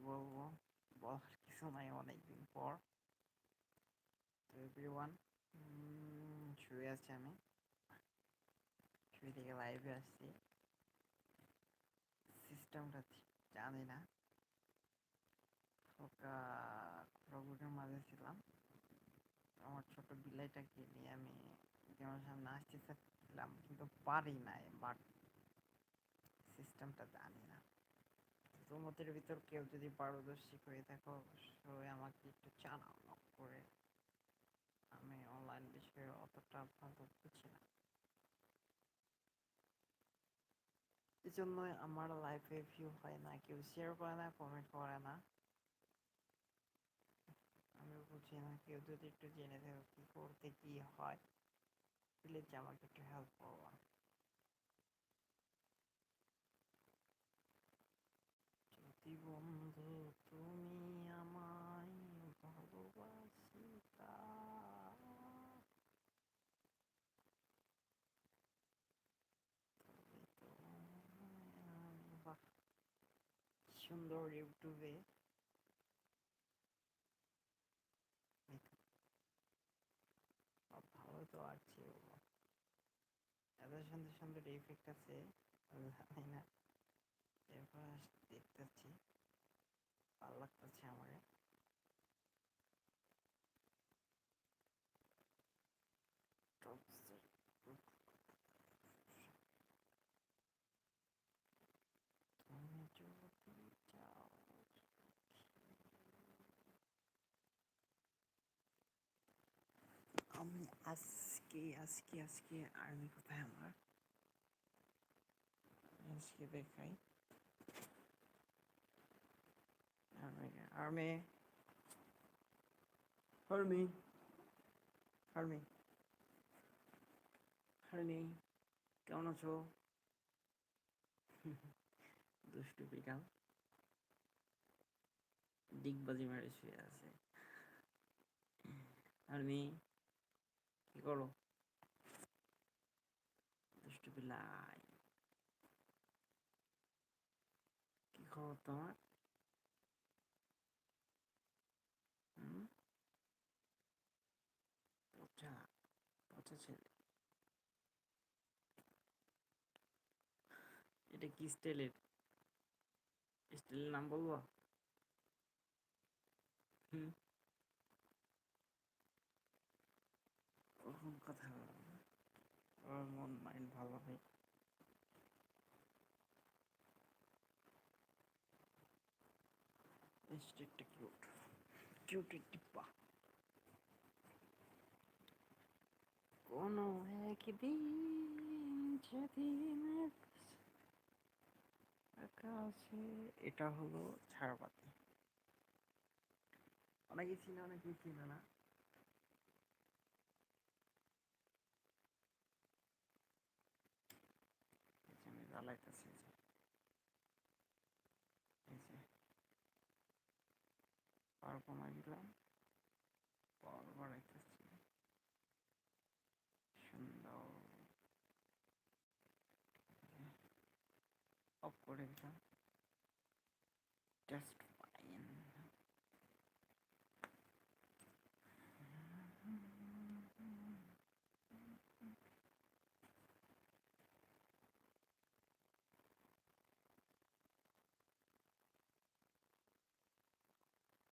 বলবো, বলার কিছু নাই অনেকদিন পর। তো এভরিওয়ান, শুয়ে আছি আমি, শুয়ে থেকে লাইভে আসছি। সিস্টেমটা ঠিক জানি না, হালকা খড়গুড়ের মাঝে ছিলাম। আমার ছোট বিলাইটাকে নিয়ে আমি তোমার সামনে আসতে চাচ্ছিলাম, কিন্তু পারি নাই। বাট সিস্টেমটা জানি না। তোমাদের ভিতর কেউ যদি পারদর্শী হয়ে থাকো, অবশ্যই আমাকে একটু জানাও নক করে। আমি অনলাইন বিষয়ে অতটা ভালো বুঝি না, এই জন্যই আমার লাইফে ভিউ হয় না, কেউ শেয়ার করে না, কমেন্ট করে না। আমি বুঝি না, কেউ যদি একটু জেনে থাকো কি করতে কি হয়, প্লিজ আমাকে একটু হেল্প করো। যদি বন্ধু তুমি আমায় ভালোবাসিতা, তবে বাহ, সুন্দর ইউটিউবে ভালো তো আছে। এত সুন্দর সুন্দর ইফেক্ট আছে, আমি জানি না। এরপর দেখতেছি, ভালো লাগতেছে আমার। তুমি যদি চাও, আমি আজকে আর্মি কোথায় আমার, আজকে দেখাই। Army army army army army, কেমন আছো? দুষ্টু বিড়াল ডিগবাজি মেরে শুয়ে আছে। আর্মি, কি করো? দুষ্টু বিলাই, কি খবর তোমার? হুম, পচা পচা ছেলে। এটা কি স্টাইলের, স্টাইলের নাম বলবো? হুম, ওরকম কথা বলো না। ওর মন মাইন্ড ভালো হয়। একটা কিউট কিউট টিপ্পা। কোনো একদিন যেদিন আকাশে, এটা হলো ছাড়পাতি। অনেকে চিনে, অনেকে চিনে না। আমি জ্বালাইতেছি, এই যে পাওয়ার কমাই দিলাম, পাওয়ার বাড়াইতেছি, সুন্দর অফ করে দিলাম,